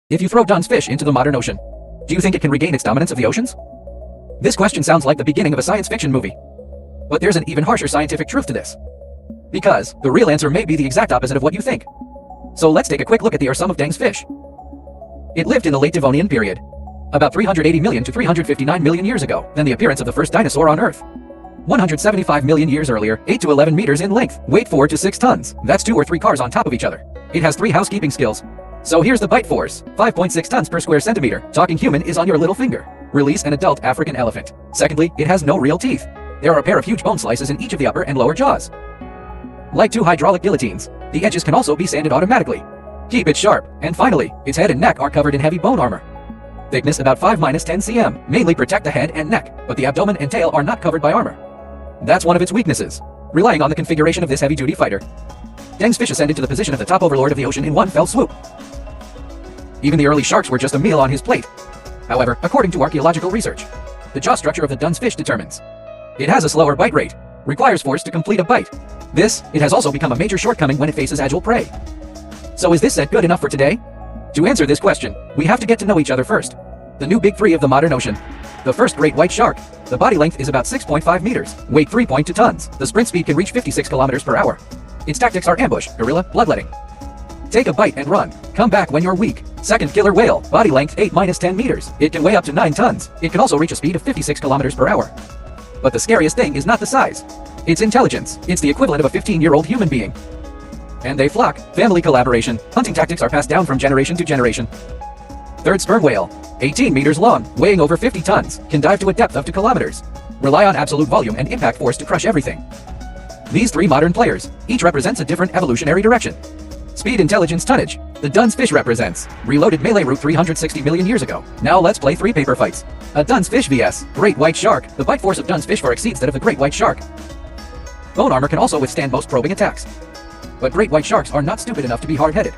If you throw Dunn's fish into the modern ocean, do you think it can regain its dominance of the oceans? This question sounds like the beginning of a science fiction movie. But there's an even harsher scientific truth to this. Because the real answer may be the exact opposite of what you think. So let's take a quick look at the Ursum of Deng's fish. It lived in the late Devonian period, about 380 million to 359 million years ago, than the appearance of the first dinosaur on Earth. 175 million years earlier, 8 to 11 meters in length, weight 4 to 6 tons. That's 2 or 3 cars on top of each other. It has 3 housekeeping skills. So here's the bite force, 5.6 tons per square centimeter. Talking human is on your little finger. Release an adult African elephant. Secondly, it has no real teeth. There are a pair of huge bone slices in each of the upper and lower jaws. Like 2 hydraulic guillotines, the edges can also be sanded automatically. Keep it sharp. And finally, its head and neck are covered in heavy bone armor. Thickness about 5-10 cm, mainly protect the head and neck, but the abdomen and tail are not covered by armor. That's one of its weaknesses. Relying on the configuration of this heavy-duty fighter, Deng's fish ascended to the position of the top overlord of the ocean in one fell swoop. Even the early sharks were just a meal on his plate. However, according to archaeological research, the jaw structure of the Dunn's fish determines it has a slower bite rate, requires force to complete a bite. It has also become a major shortcoming when it faces agile prey. So is this set good enough for today? To answer this question, we have to get to know each other first. The new big 3 of the modern ocean. The first great white shark. The body length is about 6.5 meters, weight 3.2 tons. The sprint speed can reach 56 kilometers per hour. Its tactics are ambush, guerrilla, bloodletting. Take a bite and run. Come back when you're weak. Second killer whale, body length 8-10 meters. It can weigh up to 9 tons. It can also reach a speed of 56 kilometers per hour. But the scariest thing is not the size. It's intelligence. It's the equivalent of a 15-year-old human being. And they flock. Family collaboration. Hunting tactics are passed down from generation to generation. Third sperm whale, 18 meters long, weighing over 50 tons, can dive to a depth of 2 kilometers. Rely on absolute volume and impact force to crush everything. These 3 modern players, each represents a different evolutionary direction. Speed, intelligence, tonnage. The Dunn's fish represents reloaded melee route 360 million years ago. Now let's play 3 paper fights. A Dunn's fish vs. Great white shark. The bite force of Dunn's fish far exceeds that of the great white shark. Bone armor can also withstand most probing attacks. But great white sharks are not stupid enough to be hard-headed.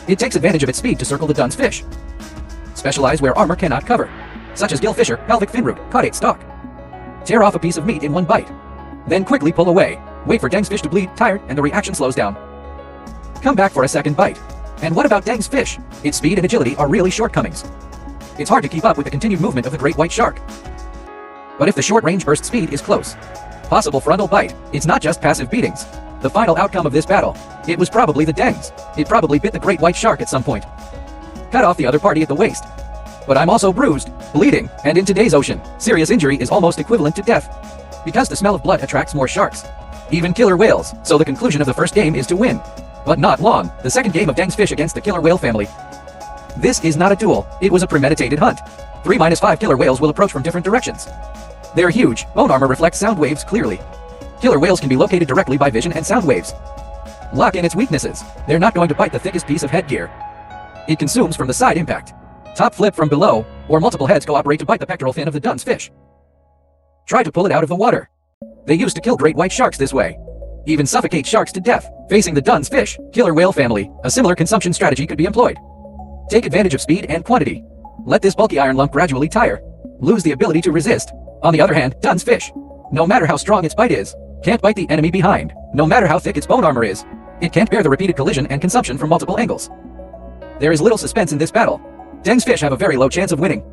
It takes advantage of its speed to circle the Dunn's fish. Specialize where armor cannot cover, such as gill fissure, pelvic fin root, caudate stalk. Tear off a piece of meat in one bite. Then quickly pull away. Wait for Deng's fish to bleed, tired, and the reaction slows down. Come back for a second bite. And what about Deng's fish? Its speed and agility are really shortcomings. It's hard to keep up with the continued movement of the great white shark. But if the short-range burst speed is close, possible frontal bite, it's not just passive beatings. The final outcome of this battle, it was probably the Deng's. It probably bit the great white shark at some point. Cut off the other party at the waist. But I'm also bruised, bleeding, and in today's ocean, serious injury is almost equivalent to death. Because the smell of blood attracts more sharks. Even killer whales, so the conclusion of the first game is to win. But not long, the second game of Deng's fish against the killer whale family. This is not a duel, it was a premeditated hunt. 3-5 killer whales will approach from different directions. They're huge, bone armor reflects sound waves clearly. Killer whales can be located directly by vision and sound waves. Lock in its weaknesses. They're not going to bite the thickest piece of headgear. It consumes from the side impact. Top flip from below, or multiple heads cooperate to bite the pectoral fin of the Dunn's fish. Try to pull it out of the water. They used to kill great white sharks this way. Even suffocate sharks to death. Facing the Dunn's fish, killer whale family, a similar consumption strategy could be employed. Take advantage of speed and quantity. Let this bulky iron lump gradually tire. Lose the ability to resist. On the other hand, Dunn's fish, no matter how strong its bite is, can't bite the enemy behind. No matter how thick its bone armor is, it can't bear the repeated collision and consumption from multiple angles. There is little suspense in this battle. Deng's fish have a very low chance of winning.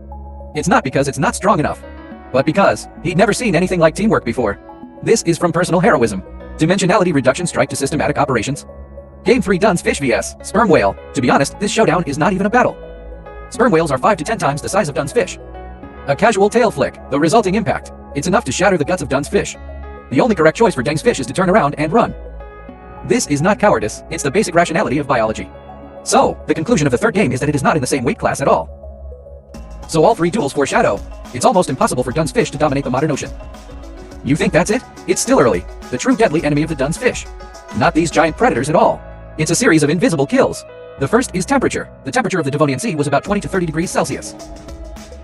It's not because it's not strong enough, but because he'd never seen anything like teamwork before. This is from personal heroism. Dimensionality reduction strike to systematic operations. Game 3 Dunn's fish vs. Sperm whale. To be honest, this showdown is not even a battle. Sperm whales are 5 to 10 times the size of Dunn's fish. A casual tail flick, the resulting impact, it's enough to shatter the guts of Dunn's fish. The only correct choice for Deng's fish is to turn around and run. This is not cowardice, it's the basic rationality of biology. So, the conclusion of the third game is that it is not in the same weight class at all. So all 3 duels foreshadow, it's almost impossible for Dunn's fish to dominate the modern ocean. You think that's it? It's still early. The true deadly enemy of the Dunn's fish. Not these giant predators at all. It's a series of invisible kills. The first is temperature. The temperature of the Devonian Sea was about 20 to 30 degrees Celsius.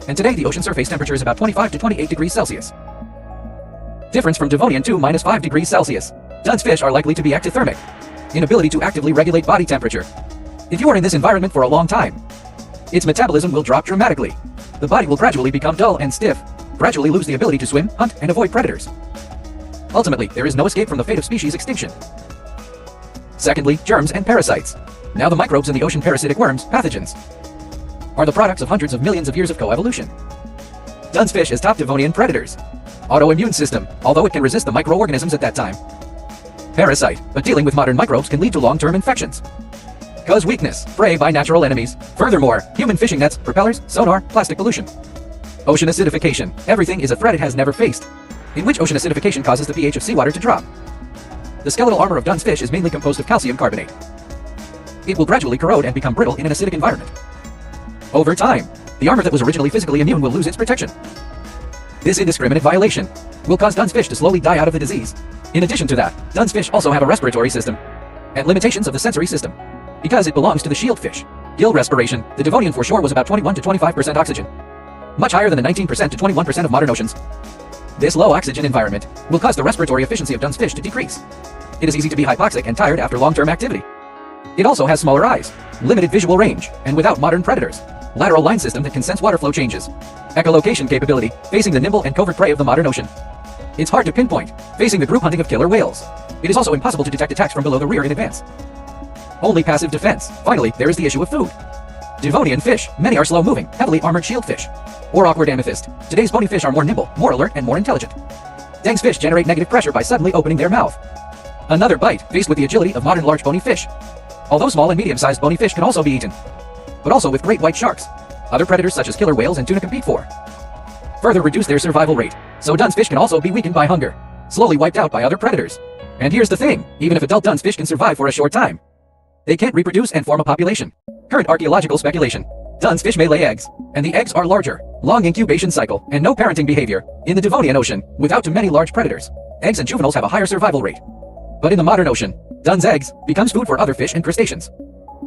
And today the ocean surface temperature is about 25 to 28 degrees Celsius. Difference from Devonian to -5 degrees Celsius. Dunn's fish are likely to be ectothermic. Inability to actively regulate body temperature. If you are in this environment for a long time, its metabolism will drop dramatically. The body will gradually become dull and stiff, gradually lose the ability to swim, hunt, and avoid predators. Ultimately, there is no escape from the fate of species extinction. Secondly, germs and parasites. Now the microbes in the ocean, parasitic worms, pathogens. are the products of hundreds of millions of years of coevolution. Dunn's fish is top Devonian predators. Autoimmune system, although it can resist the microorganisms at that time. Parasite, but dealing with modern microbes can lead to long-term infections. Cause weakness, prey by natural enemies. Furthermore, human fishing nets, propellers, sonar, plastic pollution. Ocean acidification, everything is a threat it has never faced, in which ocean acidification causes the pH of seawater to drop. The skeletal armor of Dunn's fish is mainly composed of calcium carbonate. It will gradually corrode and become brittle in an acidic environment. Over time, the armor that was originally physically immune will lose its protection. This indiscriminate violation will cause Dunn's fish to slowly die out of the disease. In addition to that, Dunn's fish also have a respiratory system and limitations of the sensory system, because it belongs to the shield fish. Gill respiration, the Devonian foreshore was about 21 to 25% oxygen, much higher than the 19% to 21% of modern oceans. This low oxygen environment will cause the respiratory efficiency of Dunn's fish to decrease. It is easy to be hypoxic and tired after long-term activity. It also has smaller eyes, limited visual range, and without modern predators. Lateral line system that can sense water flow changes. Echolocation capability, facing the nimble and covert prey of the modern ocean. It's hard to pinpoint, facing the group hunting of killer whales. It is also impossible to detect attacks from below the rear in advance. Only passive defense. Finally, there is the issue of food. Devonian fish, many are slow-moving, heavily armored shieldfish, or awkward amethyst. Today's bony fish are more nimble, more alert, and more intelligent. Deng's fish generate negative pressure by suddenly opening their mouth. Another bite, faced with the agility of modern large bony fish. Although small and medium-sized bony fish can also be eaten, but also with great white sharks. Other predators such as killer whales and tuna compete for. Further reduce their survival rate, so Dunn's fish can also be weakened by hunger, slowly wiped out by other predators. And here's the thing, even if adult Dunn's fish can survive for a short time, they can't reproduce and form a population. Current archaeological speculation, Dunn's fish may lay eggs, and the eggs are larger, long incubation cycle, and no parenting behavior. In the Devonian Ocean, without too many large predators, eggs and juveniles have a higher survival rate. But in the modern ocean, Dunn's eggs becomes food for other fish and crustaceans.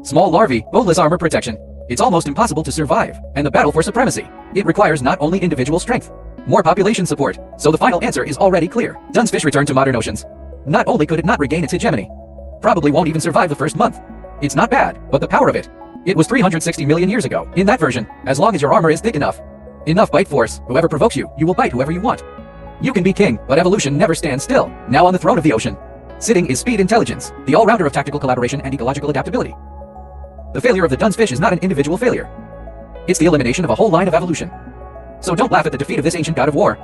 Small larvae, boneless armor protection. It's almost impossible to survive, and the battle for supremacy. It requires not only individual strength, more population support, so the final answer is already clear. Dunn's fish return to modern oceans. Not only could it not regain its hegemony, probably won't even survive the first month. It's not bad, but the power of it. It was 360 million years ago. In that version, as long as your armor is thick enough bite force, whoever provokes you, you will bite whoever you want. You can be king, but evolution never stands still. Now on the throne of the ocean, sitting is speed intelligence, the all-rounder of tactical collaboration and ecological adaptability. The failure of the Dunn's fish is not an individual failure. It's the elimination of a whole line of evolution. So don't laugh at the defeat of this ancient god of war.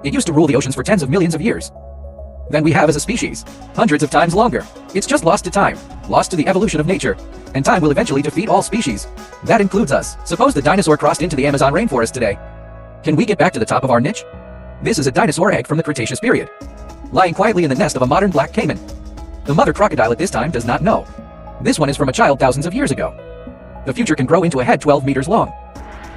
It used to rule the oceans for tens of millions of years. Than we have as a species, hundreds of times longer. It's just lost to time, lost to the evolution of nature, and time will eventually defeat all species. That includes us. Suppose the dinosaur crossed into the Amazon rainforest today. Can we get back to the top of our niche? This is a dinosaur egg from the Cretaceous period, lying quietly in the nest of a modern black caiman. The mother crocodile at this time does not know. This one is from a child thousands of years ago. The future can grow into a head 12 meters long.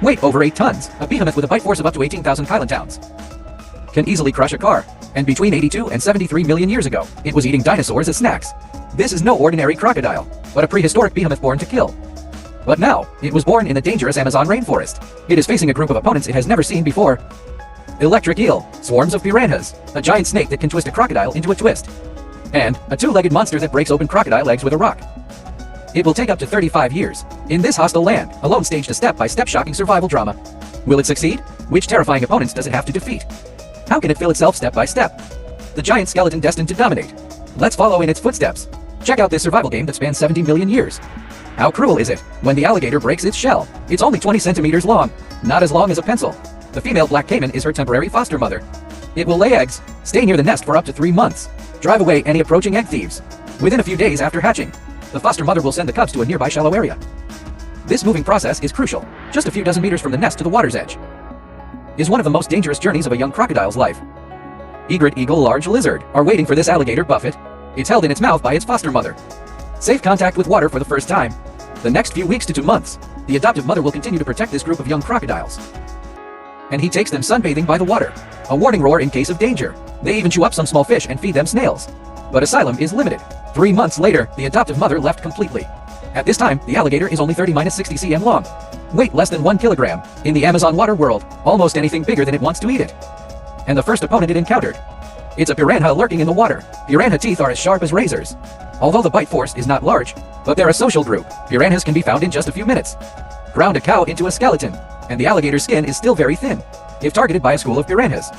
Weight over 8 tons, a behemoth with a bite force of up to 18,000 kilotons. Can easily crush a car. And between 82 and 73 million years ago, it was eating dinosaurs as snacks. This is no ordinary crocodile, but a prehistoric behemoth born to kill. But now, it was born in the dangerous Amazon rainforest. It is facing a group of opponents it has never seen before. Electric eel, swarms of piranhas, a giant snake that can twist a crocodile into a twist, and a two-legged monster that breaks open crocodile eggs with a rock. It will take up to 35 years. In this hostile land, alone staged a step-by-step shocking survival drama. Will it succeed? Which terrifying opponents does it have to defeat? How can it fill itself step by step? The giant skeleton destined to dominate. Let's follow in its footsteps. Check out this survival game that spans 70 million years. How cruel is it when the alligator breaks its shell? It's only 20 centimeters long, not as long as a pencil. The female black caiman is her temporary foster mother. It will lay eggs, stay near the nest for up to 3 months, drive away any approaching egg thieves. Within a few days after hatching, the foster mother will send the cubs to a nearby shallow area. This moving process is crucial, just a few dozen meters from the nest to the water's edge. Is one of the most dangerous journeys of a young crocodile's life. Egret eagle large lizard are waiting for this alligator buffet. It's held in its mouth by its foster mother. Safe contact with water for the first time. The next few weeks to 2 months, the adoptive mother will continue to protect this group of young crocodiles. And he takes them sunbathing by the water. A warning roar in case of danger. They even chew up some small fish and feed them snails. But asylum is limited. 3 months later, the adoptive mother left completely. At this time, the alligator is only 30-60 cm long. Weight less than 1 kilogram. In the Amazon water world, almost anything bigger than it wants to eat it. And the first opponent it encountered. It's a piranha lurking in the water. Piranha teeth are as sharp as razors. Although the bite force is not large, but they're a social group. Piranhas can be found in just a few minutes. Ground a cow into a skeleton, and the alligator's skin is still very thin, if targeted by a school of piranhas.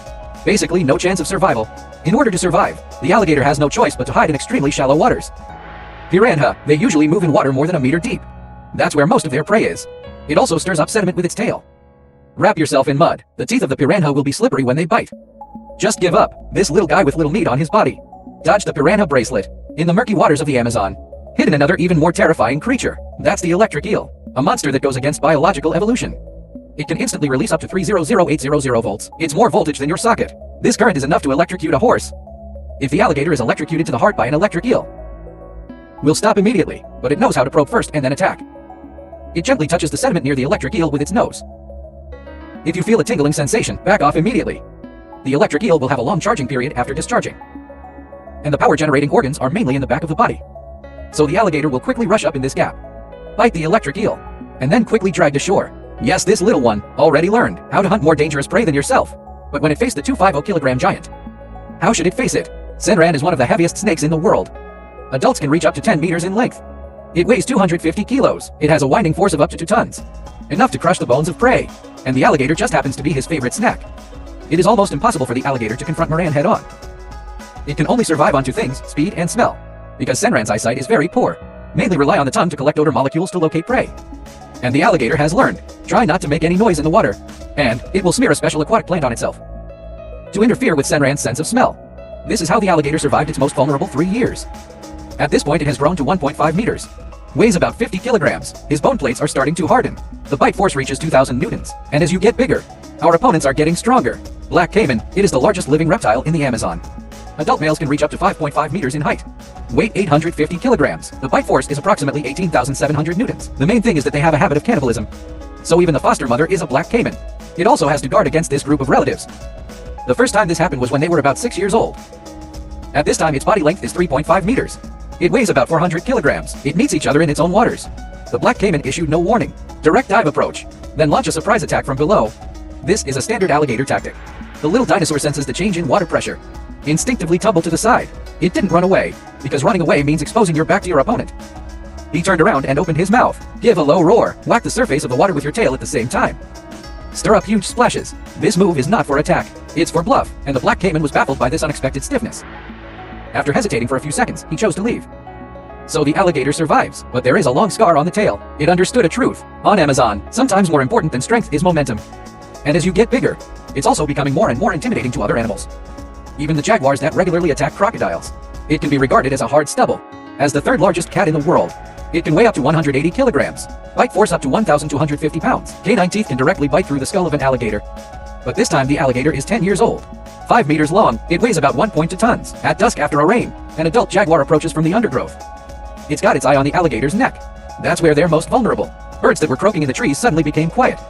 Basically no chance of survival. In order to survive, the alligator has no choice but to hide in extremely shallow waters. Piranha, they usually move in water more than a meter deep. That's where most of their prey is. It also stirs up sediment with its tail. Wrap yourself in mud. The teeth of the piranha will be slippery when they bite. Just give up. This little guy with little meat on his body. Dodge the piranha bracelet. In the murky waters of the Amazon, hidden another even more terrifying creature. That's the electric eel, a monster that goes against biological evolution. It can instantly release up to 300,800 volts. It's more voltage than your socket. This current is enough to electrocute a horse. If the alligator is electrocuted to the heart by an electric eel, will stop immediately, but it knows how to probe first and then attack. It gently touches the sediment near the electric eel with its nose. If you feel a tingling sensation, back off immediately. The electric eel will have a long charging period after discharging. And the power generating organs are mainly in the back of the body. So the alligator will quickly rush up in this gap, bite the electric eel, and then quickly drag to shore. Yes, this little one already learned how to hunt more dangerous prey than yourself. But when it faced the 250-kilogram giant, how should it face it? Senran is one of the heaviest snakes in the world. Adults can reach up to 10 meters in length. It weighs 250 kilos. It has a winding force of up to 2 tons. Enough to crush the bones of prey. And the alligator just happens to be his favorite snack. It is almost impossible for the alligator to confront Moran head-on. It can only survive on 2 things, speed and smell. Because Senran's eyesight is very poor. Mainly rely on the tongue to collect odor molecules to locate prey. And the alligator has learned, try not to make any noise in the water. And it will smear a special aquatic plant on itself to interfere with Senran's sense of smell. This is how the alligator survived its most vulnerable 3 years. At this point it has grown to 1.5 meters. Weighs about 50 kilograms. His bone plates are starting to harden. The bite force reaches 2,000 newtons. And as you get bigger, our opponents are getting stronger. Black caiman, it is the largest living reptile in the Amazon. Adult males can reach up to 5.5 meters in height. Weight 850 kilograms. The bite force is approximately 18,700 newtons. The main thing is that they have a habit of cannibalism. So even the foster mother is a black caiman. It also has to guard against this group of relatives. The first time this happened was when they were about 6 years old. At this time its body length is 3.5 meters. It weighs about 400 kilograms. It meets each other in its own waters. The black caiman issued no warning. Direct dive approach. Then launch a surprise attack from below. This is a standard alligator tactic. The little dinosaur senses the change in water pressure. Instinctively tumbled to the side. It didn't run away, because running away means exposing your back to your opponent. He turned around and opened his mouth. Give a low roar. Whack the surface of the water with your tail at the same time. Stir up huge splashes. This move is not for attack. It's for bluff, and the black caiman was baffled by this unexpected stiffness. After hesitating for a few seconds, he chose to leave. So the alligator survives, but there is a long scar on the tail. It understood a truth. On Amazon, sometimes more important than strength is momentum. And as you get bigger, it's also becoming more and more intimidating to other animals. Even the jaguars that regularly attack crocodiles. It can be regarded as a hard stubble. As the 3rd largest cat in the world, it can weigh up to 180 kilograms. Bite force up to 1,250 pounds. Canine teeth can directly bite through the skull of an alligator. But this time the alligator is 10 years old. 5 meters long, it weighs about 1.2 tons. At dusk after a rain, an adult jaguar approaches from the undergrowth. It's got its eye on the alligator's neck. That's where they're most vulnerable. Birds that were croaking in the trees suddenly became quiet.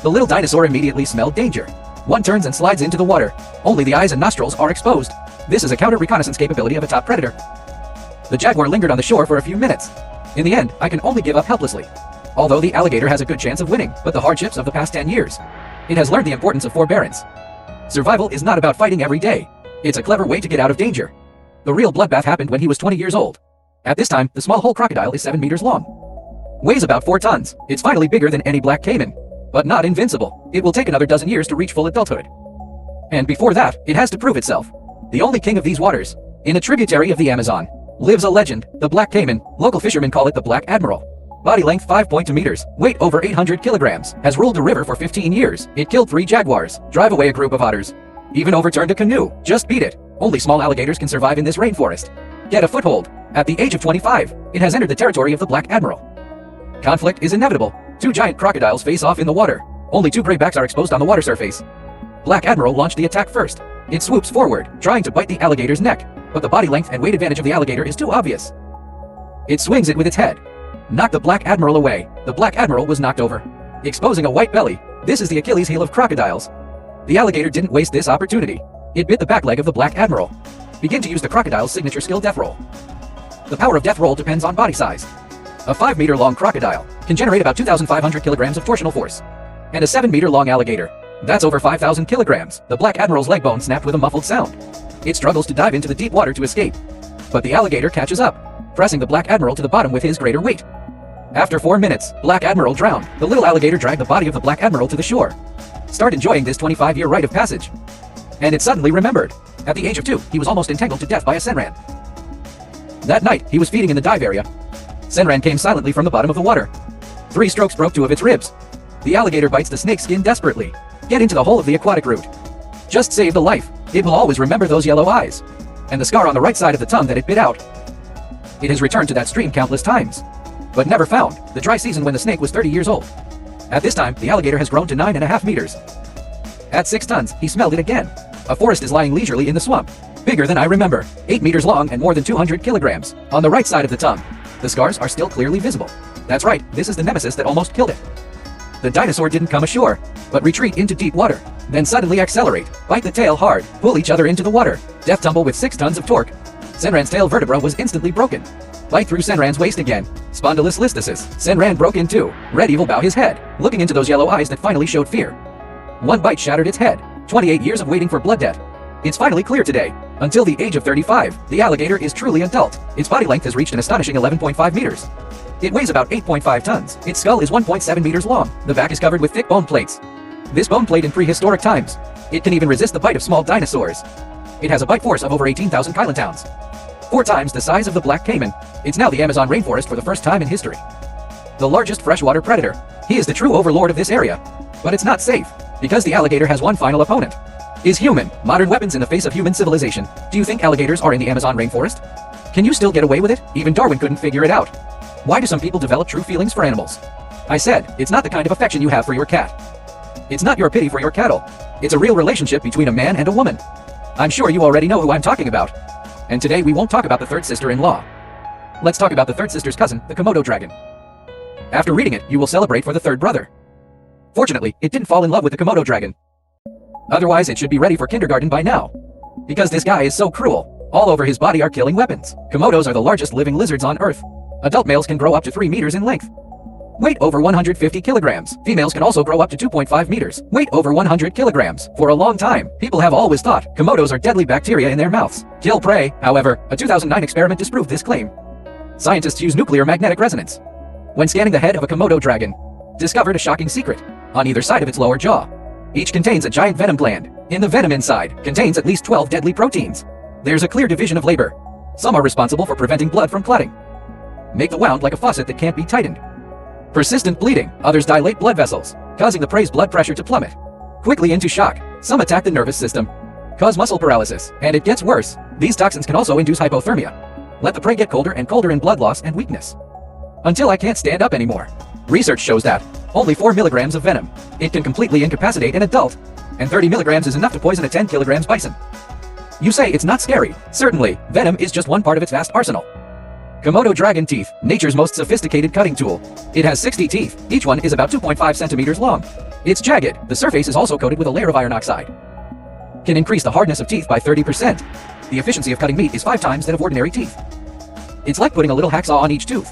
The little dinosaur immediately smelled danger. One turns and slides into the water. Only the eyes and nostrils are exposed. This is a counter-reconnaissance capability of a top predator. The jaguar lingered on the shore for a few minutes. In the end, I can only give up helplessly. Although the alligator has a good chance of winning, but the hardships of the past 10 years. It has learned the importance of forbearance. Survival is not about fighting every day. It's a clever way to get out of danger. The real bloodbath happened when he was 20 years old. At this time, the small whole crocodile is 7 meters long. Weighs about 4 tons. It's finally bigger than any black caiman. But not invincible. It will take another dozen years to reach full adulthood. And before that, it has to prove itself. The only king of these waters, in a tributary of the Amazon, lives a legend, the black caiman. Local fishermen call it the Black Admiral. Body length 5.2 meters, weight over 800 kilograms, has ruled the river for 15 years. It killed 3 jaguars, drive away a group of otters, even overturned a canoe. Just beat it. Only small alligators can survive in this rainforest. Get a foothold. At the age of 25, it has entered the territory of the Black Admiral. Conflict is inevitable. 2 giant crocodiles face off in the water. Only 2 greybacks are exposed on the water surface. Black Admiral launched the attack first. It swoops forward, trying to bite the alligator's neck, but the body length and weight advantage of the alligator is too obvious. It swings it with its head. Knocked the Black Admiral away. The Black Admiral was knocked over, exposing a white belly. This is the Achilles heel of crocodiles. The alligator didn't waste this opportunity. It bit the back leg of the Black Admiral. Begin to use the crocodile's signature skill, death roll. The power of death roll depends on body size. A 5-meter-long crocodile can generate about 2,500 kilograms of torsional force. And a 7-meter-long alligator, that's over 5,000 kilograms. The Black Admiral's leg bone snapped with a muffled sound. It struggles to dive into the deep water to escape. But the alligator catches up, pressing the Black Admiral to the bottom with his greater weight. After 4 minutes, Black Admiral drowned. The little alligator dragged the body of the Black Admiral to the shore. Start enjoying this 25-year rite of passage. And it suddenly remembered. At the age of 2, he was almost entangled to death by a senran. That night, he was feeding in the dive area. Senran came silently from the bottom of the water. 3 strokes broke 2 of its ribs. The alligator bites the snake's skin desperately. Get into the hole of the aquatic root. Just saved a life. It will always remember those yellow eyes. And the scar on the right side of the tongue that it bit out. It has returned to that stream countless times. But never found the dry season when the snake was 30 years old. At this time, the alligator has grown to 9.5 meters. At 6 tons, he smelled it again. A forest is lying leisurely in the swamp. Bigger than I remember. 8 meters long and more than 200 kilograms. On the right side of the tongue. The scars are still clearly visible. That's right, this is the nemesis that almost killed it. The dinosaur didn't come ashore, but retreat into deep water. Then suddenly accelerate, bite the tail hard, pull each other into the water. Death tumble with 6 tons of torque. Senran's tail vertebra was instantly broken. Bite through Senran's waist again. Spondylolisthesis. Senran broke in two. Red Evil bow his head, looking into those yellow eyes that finally showed fear. One bite shattered its head. 28 years of waiting for blood debt. It's finally clear today. Until the age of 35, the alligator is truly adult. Its body length has reached an astonishing 11.5 meters. It weighs about 8.5 tons. Its skull is 1.7 meters long. The back is covered with thick bone plates. This bone plate in prehistoric times. It can even resist the bite of small dinosaurs. It has a bite force of over 18,000 kilotons. 4 times the size of the black caiman. It's now the Amazon rainforest for the first time in history. The largest freshwater predator. He is the true overlord of this area. But it's not safe, because the alligator has one final opponent. Is human. Modern weapons in the face of human civilization. Do you think alligators are in the Amazon rainforest? Can you still get away with it? Even Darwin couldn't figure it out. Why do some people develop true feelings for animals? I said, it's not the kind of affection you have for your cat. It's not your pity for your cattle. It's a real relationship between a man and a woman. I'm sure you already know who I'm talking about. And today we won't talk about the third sister-in-law. Let's talk about the third sister's cousin, the Komodo dragon. After reading it, you will celebrate for the third brother. Fortunately, it didn't fall in love with the Komodo dragon. Otherwise, it should be ready for kindergarten by now. Because this guy is so cruel. All over his body are killing weapons. Komodos are the largest living lizards on Earth. Adult males can grow up to 3 meters in length. Weight over 150 kilograms. Females can also grow up to 2.5 meters. Weight over 100 kilograms. For a long time, people have always thought Komodos are deadly bacteria in their mouths. Kill prey. However, a 2009 experiment disproved this claim. Scientists use nuclear magnetic resonance. When scanning the head of a Komodo dragon, discovered a shocking secret. On either side of its lower jaw, each contains a giant venom gland. In the venom inside, contains at least 12 deadly proteins. There's a clear division of labor. Some are responsible for preventing blood from clotting. Make the wound like a faucet that can't be tightened. Persistent bleeding. Others dilate blood vessels, causing the prey's blood pressure to plummet. Quickly into shock. Some attack the nervous system, cause muscle paralysis, and it gets worse. These toxins can also induce hypothermia. Let the prey get colder and colder in blood loss and weakness. Until I can't stand up anymore. Research shows that only 4 milligrams of venom. It can completely incapacitate an adult, and 30 milligrams is enough to poison a 10 kilograms bison. You say it's not scary. Certainly, venom is just one part of its vast arsenal. Komodo dragon teeth, nature's most sophisticated cutting tool. It has 60 teeth, each one is about 2.5 centimeters long. It's jagged, the surface is also coated with a layer of iron oxide. Can increase the hardness of teeth by 30%. The efficiency of cutting meat is 5 times that of ordinary teeth. It's like putting a little hacksaw on each tooth.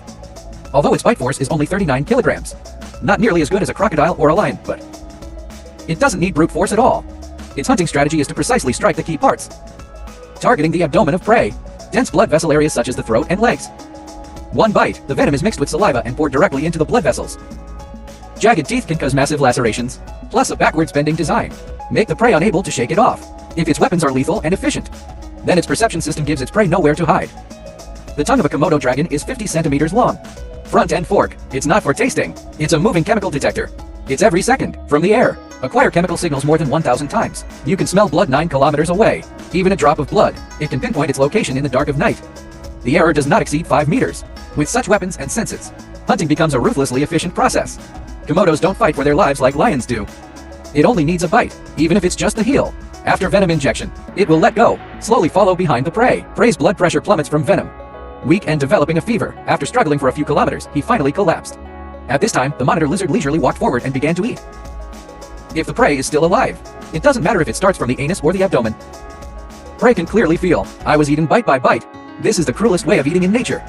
Although its bite force is only 39 kilograms. Not nearly as good as a crocodile or a lion, but it doesn't need brute force at all. Its hunting strategy is to precisely strike the key parts, targeting the abdomen of prey, dense blood vessel areas such as the throat and legs. One bite, the venom is mixed with saliva and poured directly into the blood vessels. Jagged teeth can cause massive lacerations, plus a backwards bending design, make the prey unable to shake it off. If its weapons are lethal and efficient, then its perception system gives its prey nowhere to hide. The tongue of a Komodo dragon is 50 centimeters long. Front end fork. It's not for tasting. It's a moving chemical detector. It's every second, from the air. Acquire chemical signals more than 1,000 times. You can smell blood 9 kilometers away. Even a drop of blood. It can pinpoint its location in the dark of night. The error does not exceed 5 meters. With such weapons and senses, hunting becomes a ruthlessly efficient process. Komodos don't fight for their lives like lions do. It only needs a bite, even if it's just the heel. After venom injection, it will let go, slowly follow behind the prey. Prey's blood pressure plummets from venom. Weak and developing a fever, after struggling for a few kilometers, he finally collapsed. At this time, the monitor lizard leisurely walked forward and began to eat. If the prey is still alive, it doesn't matter if it starts from the anus or the abdomen. Prey can clearly feel, I was eaten bite by bite. This is the cruelest way of eating in nature.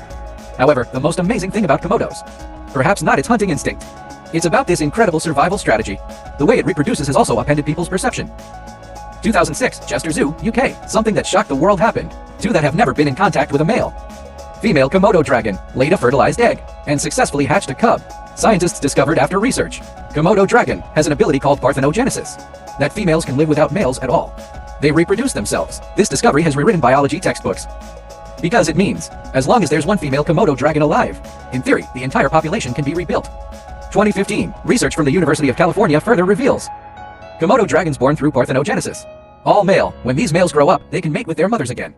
However, the most amazing thing about Komodos, perhaps not its hunting instinct, it's about this incredible survival strategy. The way it reproduces has also upended people's perception. 2006, Chester Zoo, UK. Something that shocked the world happened. 2 that have never been in contact with a male. Female Komodo dragon laid a fertilized egg and successfully hatched a cub. Scientists discovered after research, Komodo dragon has an ability called parthenogenesis, that females can live without males at all. They reproduce themselves. This discovery has rewritten biology textbooks. Because it means, as long as there's one female Komodo dragon alive, in theory, the entire population can be rebuilt. 2015, research from the University of California further reveals Komodo dragons born through parthenogenesis. All male. When these males grow up, they can mate with their mothers again.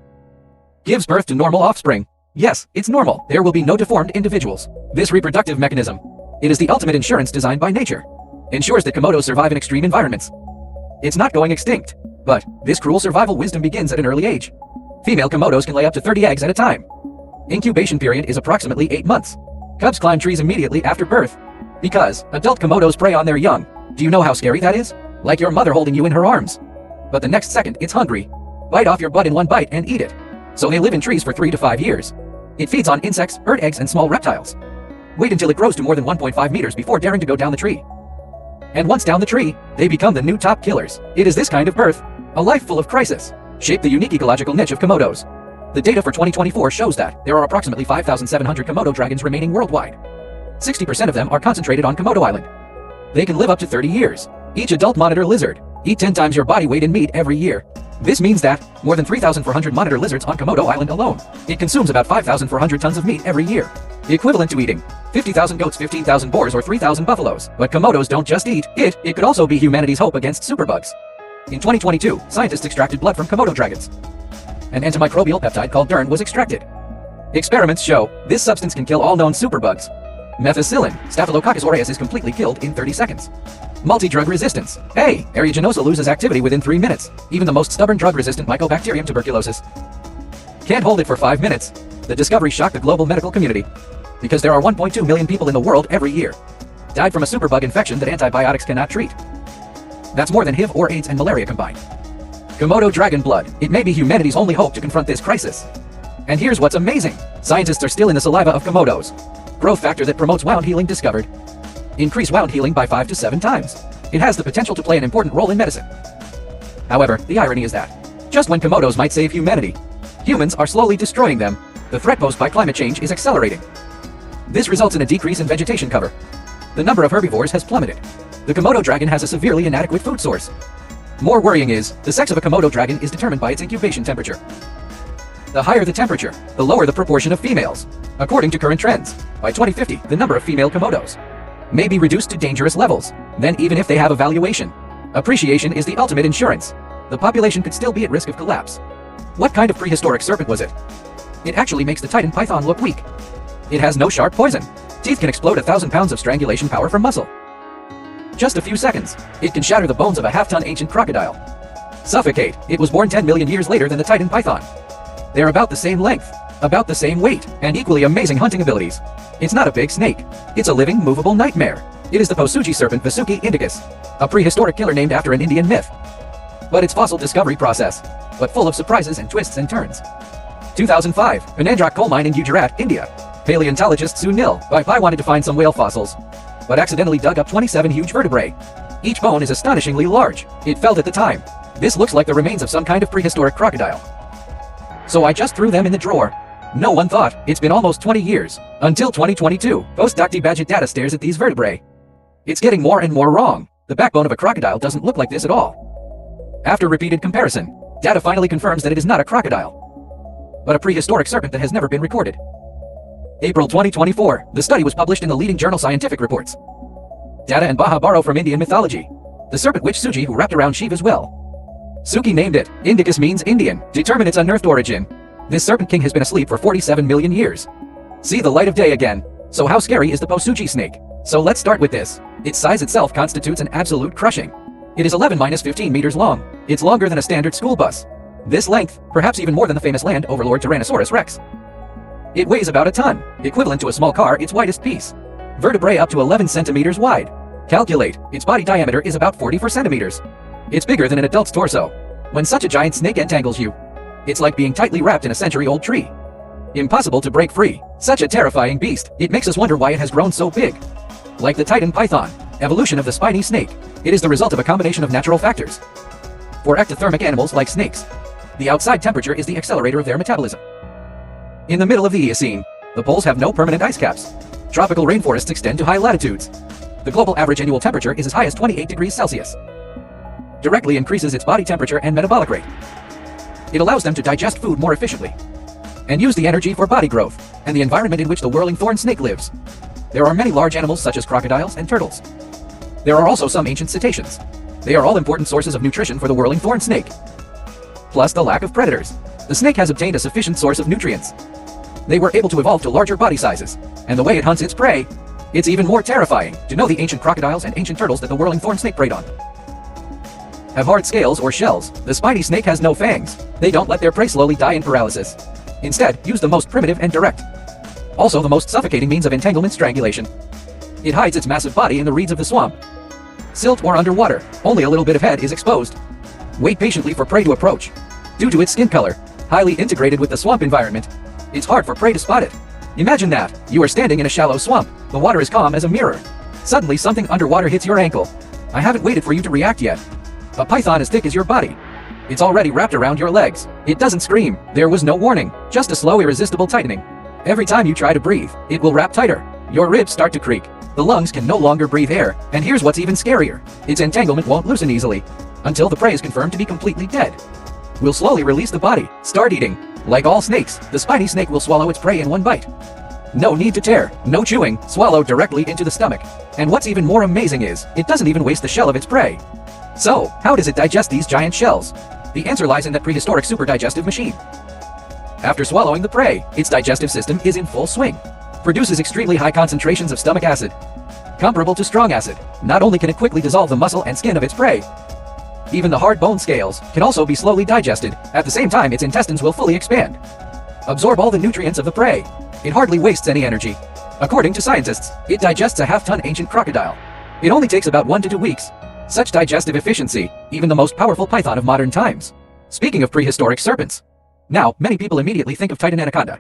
Gives birth to normal offspring. Yes, it's normal. There will be no deformed individuals. This reproductive mechanism, it is the ultimate insurance designed by nature. Ensures that Komodos survive in extreme environments. It's not going extinct. But this cruel survival wisdom begins at an early age. Female Komodos can lay up to 30 eggs at a time. Incubation period is approximately 8 months. Cubs climb trees immediately after birth. Because adult Komodos prey on their young. Do you know how scary that is? Like your mother holding you in her arms. But the next second, it's hungry. Bite off your butt in one bite and eat it. So they live in trees for 3 to 5 years. It feeds on insects, bird eggs, and small reptiles. Wait until it grows to more than 1.5 meters before daring to go down the tree. And once down the tree, they become the new top killers. It is this kind of birth, a life full of crisis, shaped the unique ecological niche of Komodos. The data for 2024 shows that there are approximately 5,700 Komodo dragons remaining worldwide. 60% of them are concentrated on Komodo Island. They can live up to 30 years. Each adult monitor lizard eat 10 times your body weight in meat every year. This means that more than 3,400 monitor lizards on Komodo Island alone. It consumes about 5,400 tons of meat every year, equivalent to eating 50,000 goats, 15,000 boars, or 3,000 buffaloes. But Komodos don't just eat it. It could also be humanity's hope against superbugs. In 2022, scientists extracted blood from Komodo dragons. An antimicrobial peptide called DERN was extracted. Experiments show this substance can kill all known superbugs. Methicillin, Staphylococcus aureus, is completely killed in 30 seconds. Multi-drug resistance. A. Aeruginosa loses activity within 3 minutes. Even the most stubborn drug-resistant Mycobacterium tuberculosis can't hold it for 5 minutes. The discovery shocked the global medical community because there are 1.2 million people in the world every year died from a superbug infection that antibiotics cannot treat. That's more than HIV or AIDS and malaria combined. Komodo dragon blood. It may be humanity's only hope to confront this crisis. And here's what's amazing. Scientists are still in the saliva of Komodos. Growth factor that promotes wound healing discovered. Increase wound healing by 5 to 7 times. It has the potential to play an important role in medicine. However, the irony is that just when Komodos might save humanity, humans are slowly destroying them. The threat posed by climate change is accelerating. This results in a decrease in vegetation cover. The number of herbivores has plummeted. The Komodo dragon has a severely inadequate food source. More worrying is, the sex of a Komodo dragon is determined by its incubation temperature. The higher the temperature, the lower the proportion of females. According to current trends, by 2050, the number of female Komodos may be reduced to dangerous levels. Then even if they have a valuation, appreciation is the ultimate insurance. The population could still be at risk of collapse. What kind of prehistoric serpent was it? It actually makes the Titan python look weak. It has no sharp poison. Teeth can explode 1,000 pounds of strangulation power from muscle. Just a few seconds, it can shatter the bones of a half-ton ancient crocodile. Suffocate. It was born 10 million years later than the Titan python. They're about the same length, about the same weight, and equally amazing hunting abilities. It's not a big snake. It's a living, movable nightmare. It is the Posuji serpent Vasuki indicus, a prehistoric killer named after an Indian myth. But its fossil discovery process, but full of surprises and twists and turns. 2005, Penandrock coal mine in Gujarat, India. Paleontologist Sunil Pai wanted to find some whale fossils, but accidentally dug up 27 huge vertebrae. Each bone is astonishingly large. It felt at the time, this looks like the remains of some kind of prehistoric crocodile. So I just threw them in the drawer. No one thought. It's been almost 20 years. Until 2022, Post-Docti budget data stares at these vertebrae. It's getting more and more wrong. The backbone of a crocodile doesn't look like this at all. After repeated comparison, data finally confirms that it is not a crocodile, but a prehistoric serpent that has never been recorded. April 2024, the study was published in the leading journal Scientific Reports. Data and Baha borrow from Indian mythology. The serpent witch Suji who wrapped around Shiva's well. Suki named it. Indicus means Indian. Determine its unearthed origin. This serpent king has been asleep for 47 million years. See the light of day again. So how scary is the Posuji snake? So let's start with this. Its size itself constitutes an absolute crushing. It is 11-15 meters long. It's longer than a standard school bus. This length, perhaps even more than the famous land overlord Tyrannosaurus rex. It weighs about a ton, equivalent to a small car, its widest piece. Vertebrae up to 11 centimeters wide. Calculate, its body diameter is about 44 centimeters. It's bigger than an adult's torso. When such a giant snake entangles you, it's like being tightly wrapped in a century-old tree. Impossible to break free. Such a terrifying beast. It makes us wonder why it has grown so big. Like the Titan python, evolution of the spiny snake. It is the result of a combination of natural factors. For ectothermic animals like snakes, the outside temperature is the accelerator of their metabolism. In the middle of the Eocene, the poles have no permanent ice caps. Tropical rainforests extend to high latitudes. The global average annual temperature is as high as 28 degrees Celsius. Directly increases its body temperature and metabolic rate. It allows them to digest food more efficiently and use the energy for body growth and the environment in which the whirling thorn snake lives. there are many large animals such as crocodiles and turtles. There are also some ancient cetaceans. They are all important sources of nutrition for the whirling thorn snake. Plus the lack of predators. The snake has obtained a sufficient source of nutrients. They were able to evolve to larger body sizes, and the way it hunts its prey, it's even more terrifying to know the ancient crocodiles and ancient turtles that the whirling thorn snake preyed on have hard scales or shells. The spiny snake has no fangs. They don't let their prey slowly die in paralysis. Instead, use the most primitive and direct, also the most suffocating means of entanglement, strangulation. It hides its massive body in the reeds of the swamp, silt or underwater. Only a little bit of head is exposed. Wait patiently for prey to approach. Due to its skin color, highly integrated with the swamp environment, it's hard for prey to spot it. Imagine that, you are standing in a shallow swamp, the water is calm as a mirror. Suddenly something underwater hits your ankle. I haven't waited for you to react yet. A python as thick as your body. It's already wrapped around your legs. It doesn't scream, there was no warning, just a slow irresistible tightening. Every time you try to breathe, it will wrap tighter. Your ribs start to creak. The lungs can no longer breathe air, and here's what's even scarier. Its entanglement won't loosen easily, until the prey is confirmed to be completely dead. We'll slowly release the body, start eating. Like all snakes, the spiny snake will swallow its prey in one bite. No need to tear, no chewing, swallow directly into the stomach. And what's even more amazing is, it doesn't even waste the shell of its prey. So, how does it digest these giant shells? The answer lies in that prehistoric superdigestive machine. After swallowing the prey, its digestive system is in full swing. Produces extremely high concentrations of stomach acid, comparable to strong acid. Not only can it quickly dissolve the muscle and skin of its prey, even the hard bone scales can also be slowly digested. At the same time, its intestines will fully expand, absorb all the nutrients of the prey. It hardly wastes any energy. According to scientists, it digests a half-ton ancient crocodile. It only takes about 1 to 2 weeks. Such digestive efficiency, even the most powerful python of modern times. Speaking of prehistoric serpents, now many people immediately think of Titan anaconda,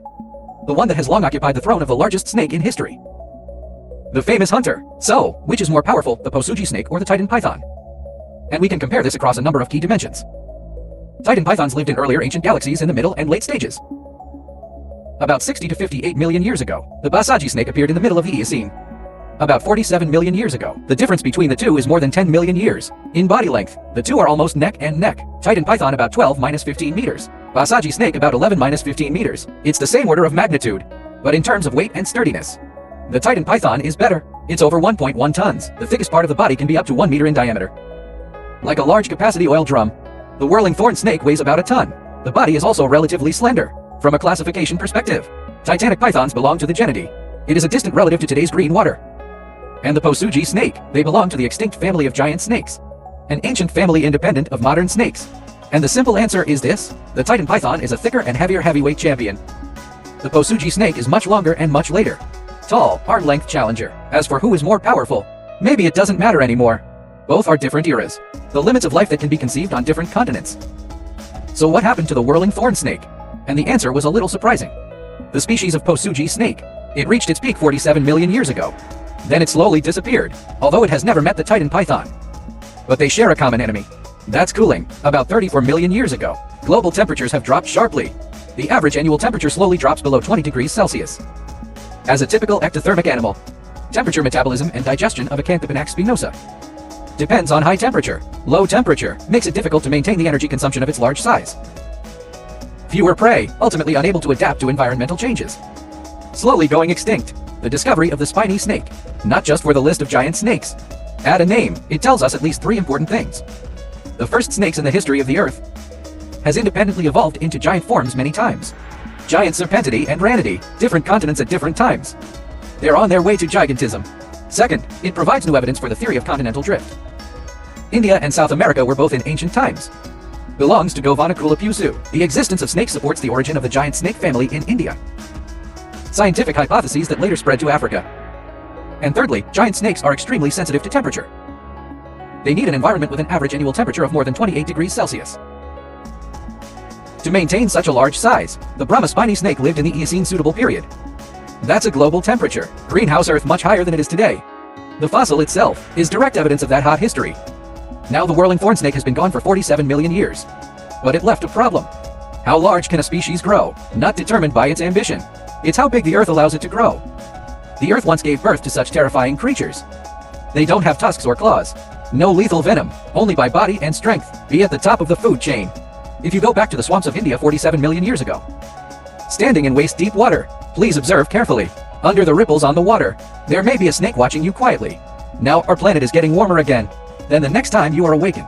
the one that has long occupied the throne of the largest snake in history. The famous hunter. So, which is more powerful, the Posuji snake or the Titan python? And we can compare this across a number of key dimensions. Titan pythons lived in earlier ancient galaxies in the middle and late stages. About 60 to 58 million years ago, the Basaji snake appeared in the middle of the Eocene. About 47 million years ago. The difference between the two is more than 10 million years. In body length, the two are almost neck and neck. Titan python about 12-15 meters. Basaji snake about 11-15 meters. It's the same order of magnitude, but in terms of weight and sturdiness, the Titan python is better. It's over 1.1 tons. The thickest part of the body can be up to 1 meter in diameter. Like a large capacity oil drum, the whirling thorn snake weighs about a ton. The body is also relatively slender. From a classification perspective, Titanic pythons belong to the Genidae. It is a distant relative to today's green water. And the Posuji snake, they belong to the extinct family of giant snakes, an ancient family independent of modern snakes. And the simple answer is this: the Titan python is a thicker and heavier heavyweight champion. The Posuji snake is much longer and much later. Tall, arm-length challenger. As for who is more powerful, maybe it doesn't matter anymore. Both are different eras, the limits of life that can be conceived on different continents. So what happened to the whirling thorn snake? And the answer was a little surprising. The species of Posuji snake, it reached its peak 47 million years ago. Then it slowly disappeared, although it has never met the Titan python. But they share a common enemy. That's cooling. About 34 million years ago, global temperatures have dropped sharply. The average annual temperature slowly drops below 20 degrees Celsius. As a typical ectothermic animal, temperature metabolism and digestion of Acanthopanax spinosa depends on high temperature. Low temperature makes it difficult to maintain the energy consumption of its large size. Fewer prey, ultimately unable to adapt to environmental changes. Slowly going extinct. The discovery of the spiny snake, not just for the list of giant snakes. Add a name, it tells us at least 3 important things. The first snakes in the history of the Earth has independently evolved into giant forms many times. Giant Serpentidae and Ranidae, different continents at different times. They're on their way to gigantism. Second, it provides new evidence for the theory of continental drift. India and South America were both in ancient times. Belongs to Govanaculapeusu. The existence of snakes supports the origin of the giant snake family in India. Scientific hypotheses that later spread to Africa. And thirdly, giant snakes are extremely sensitive to temperature. They need an environment with an average annual temperature of more than 28 degrees Celsius. To maintain such a large size, the Brahma spiny snake lived in the Eocene suitable period. That's a global temperature, greenhouse Earth much higher than it is today. The fossil itself is direct evidence of that hot history. Now the whirling thorn snake has been gone for 47 million years. But it left a problem. How large can a species grow? Not determined by its ambition. It's how big the Earth allows it to grow. The Earth once gave birth to such terrifying creatures. They don't have tusks or claws. No lethal venom, only by body and strength. Be at the top of the food chain. If you go back to the swamps of India 47 million years ago, standing in waist-deep water, please observe carefully. Under the ripples on the water, there may be a snake watching you quietly. Now our planet is getting warmer again than the next time you are awakened.